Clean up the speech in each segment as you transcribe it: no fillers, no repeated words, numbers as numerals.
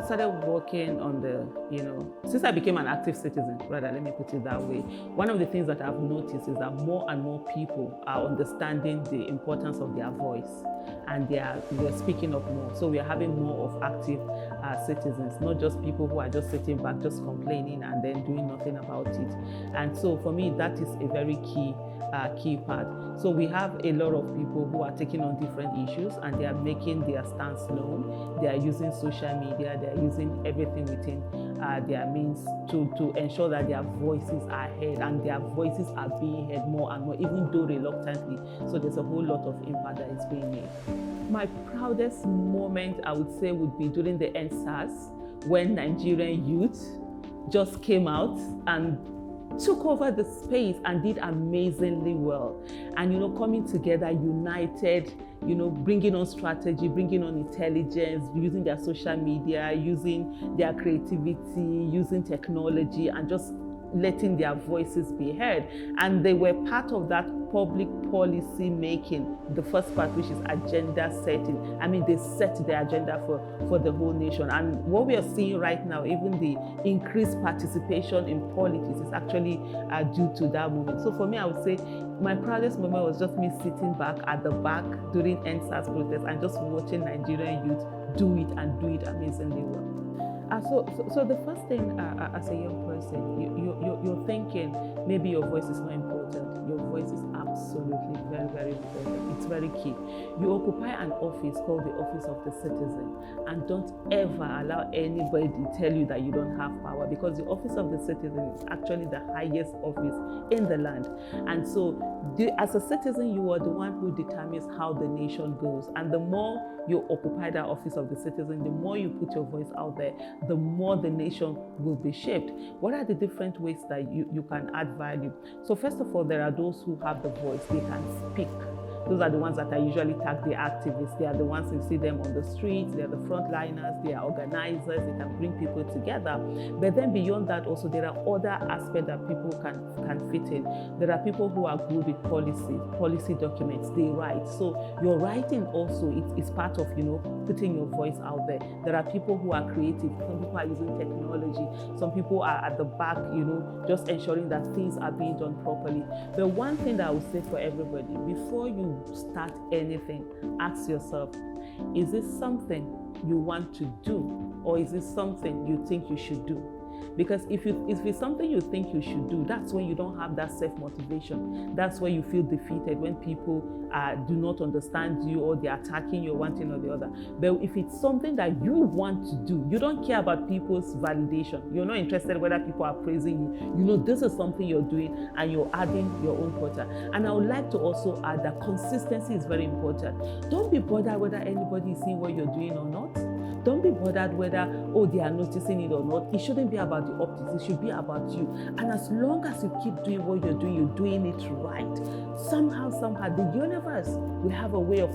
started working on since I became an active citizen, rather, let me put it that way, one of the things that I've noticed is that more and more people are understanding the importance of their voice, and they're speaking up more. So we are having more of active citizens, not just people who are just sitting back, just complaining and then doing nothing about it. And so for me, that is a very key part. So we have a lot of people who are taking on different issues and they are making their stance known. They are using social media, they are using everything within their means to ensure that their voices are heard, and their voices are being heard more and more, even though reluctantly. So there's a whole lot of impact that is being made. My proudest moment, I would say, would be during the EndSARS, when Nigerian youth just came out and took over the space and did amazingly well. And coming together, united, bringing on strategy, bringing on intelligence, using their social media, using their creativity, using technology, and just letting their voices be heard. And they were part of that public policy making, the first part, which is agenda setting. I mean, they set the agenda for the whole nation. And what we are seeing right now, even the increased participation in politics, is actually due to that moment. So for me, I would say my proudest moment was just me sitting back at the back during EndSARS protest and just watching Nigerian youth do it and do it amazingly well. So the first thing, as a young person, you're thinking maybe your voice is not important. Your voice is absolutely very, very important. It's very key. You occupy an office called the Office of the Citizen, and don't ever allow anybody to tell you that you don't have power, because the Office of the Citizen is actually the highest office in the land. And so as a citizen, you are the one who determines how the nation goes. And the more you occupy that Office of the Citizen, the more you put your voice out there, the more the nation will be shaped. What are the different ways that you can add value? So first of all, there are those who have the voice, they can speak. Those are the ones that are usually tagged the activists. They are the ones you see them on the streets, they are the frontliners, they are organizers, they can bring people together. But then beyond that also, there are other aspects that people can fit in. There are people who are good with policy documents, they write. So your writing also is part of, putting your voice out there. There are people who are creative, some people are using technology, some people are at the back, just ensuring that things are being done properly. But one thing that I would say for everybody, before you start anything, ask yourself, is this something you want to do, or is this something you think you should do? Because if it's something you think you should do, that's when you don't have that self-motivation. That's where you feel defeated, when people do not understand you, or they're attacking you, one thing or the other. But if it's something that you want to do, you don't care about people's validation. You're not interested whether people are praising you. This is something you're doing, and you're adding your own quota. And I would like to also add that consistency is very important. Don't be bothered whether anybody is seeing what you're doing or not. Don't be bothered whether, they are noticing it or not. It shouldn't be about the optics, it should be about you. And as long as you keep doing what you're doing it right, somehow, the universe will have a way of,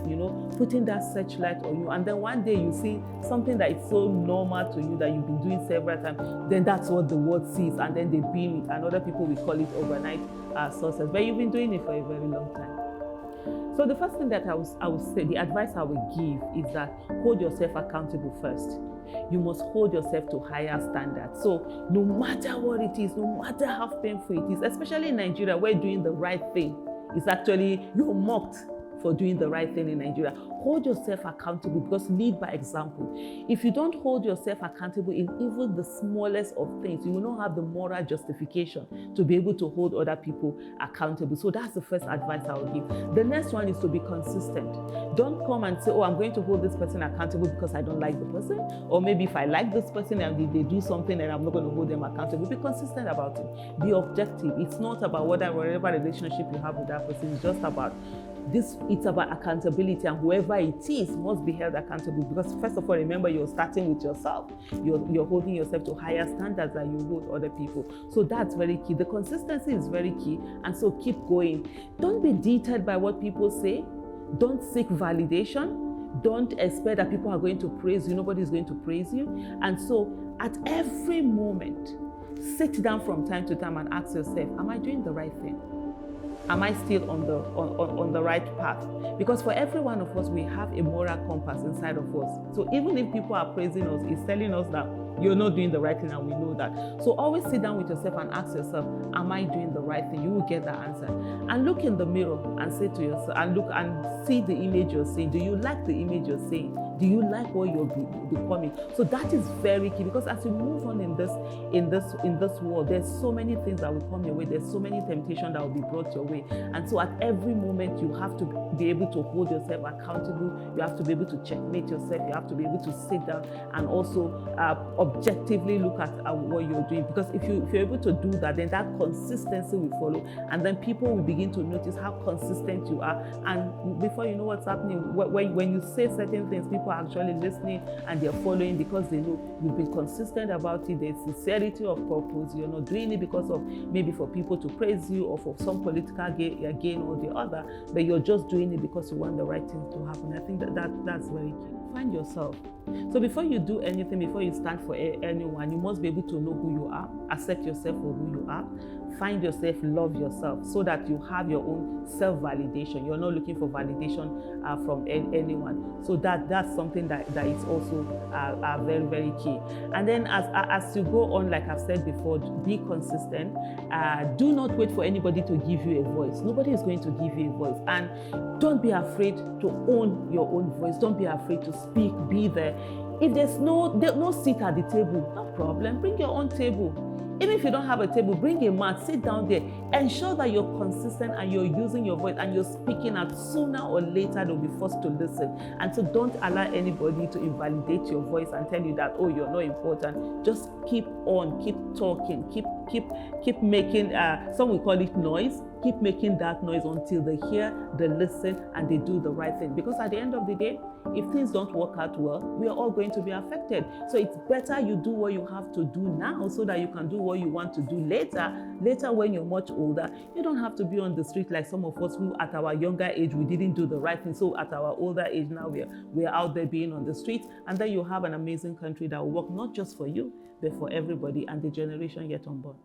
putting that searchlight on you. And then one day you see something that is so normal to you that you've been doing several times, then that's what the world sees, and then they beam it, and other people will call it overnight success. But you've been doing it for a very long time. So the first thing that I would say, the advice I would give is that hold yourself accountable first. You must hold yourself to higher standards. So no matter what it is, no matter how painful it is, especially in Nigeria, where doing the right thing is actually, you're mocked for doing the right thing in Nigeria. Hold yourself accountable, because lead by example. If you don't hold yourself accountable in even the smallest of things, you will not have the moral justification to be able to hold other people accountable. So that's the first advice I will give. The next one is to be consistent. Don't come and say, I'm going to hold this person accountable because I don't like the person, or maybe if I like this person and they do something and I'm not going to hold them accountable. Be consistent about it. Be objective. It's not about whatever relationship you have with that person. It's just about this. It's about accountability, and whoever it is must be held accountable, because first of all, remember, you're starting with yourself. You're holding yourself to higher standards than you hold other people. So that's very key. The consistency is very key, and so keep going. Don't be deterred by what people say. Don't seek validation. Don't expect that people are going to praise you. Nobody is going to praise you. And so at every moment, sit down from time to time and ask yourself, am I doing the right thing? Am I still on the right path? Because for every one of us, we have a moral compass inside of us. So even if people are praising us, it's telling us that you're not doing the right thing, and we know that. So always sit down with yourself and ask yourself, am I doing the right thing? You will get the answer. And look in the mirror and say to yourself, and look and see the image you're seeing. Do you like the image you're seeing? Do you like what you're becoming? So that is very key, because as you move on in this world, there's so many things that will come your way. There's so many temptations that will be brought your way. And so at every moment, you have to be able to hold yourself accountable. You have to be able to checkmate yourself. You have to be able to sit down and also objectively look at what you're doing. Because if you're able to do that, then that consistency will follow. And then people will begin to notice how consistent you are. And before you know what's happening, when you say certain things, people are actually listening and they're following, because they know you've been consistent about it. There's sincerity of purpose. You're not doing it because of maybe for people to praise you or for some political gain or the other, but you're just doing it because you want the right things to happen. I think that's very key. Find yourself. So before you do anything, before you stand for anyone, you must be able to know who you are, accept yourself for who you are, find yourself, love yourself, so that you have your own self-validation. You're not looking for validation from anyone. So that's something that is also very, very key. And then as you go on, like I've said before, be consistent. Do not wait for anybody to give you a voice. Nobody is going to give you a voice. And don't be afraid to own your own voice. Don't be afraid to speak. Be there. If there's no seat at the table, no problem. Bring your own table. Even if you don't have a table, bring a mat, sit down there. Ensure that you're consistent and you're using your voice and you're speaking out. Sooner or later, they'll be forced to listen. And so don't allow anybody to invalidate your voice and tell you that, oh, you're not important. Just keep on, keep talking, keep making, some will call it noise. Keep making that noise until they hear, they listen, and they do the right thing. Because at the end of the day, if things don't work out well, we are all going to be affected. So it's better you do what you have to do now so that you can do what you want to do later. Later, when you're much older, you don't have to be on the street like some of us who at our younger age, we didn't do the right thing. So at our older age now, we're out there being on the street. And then you have an amazing country that will work not just for you, but for everybody and the generation yet unborn.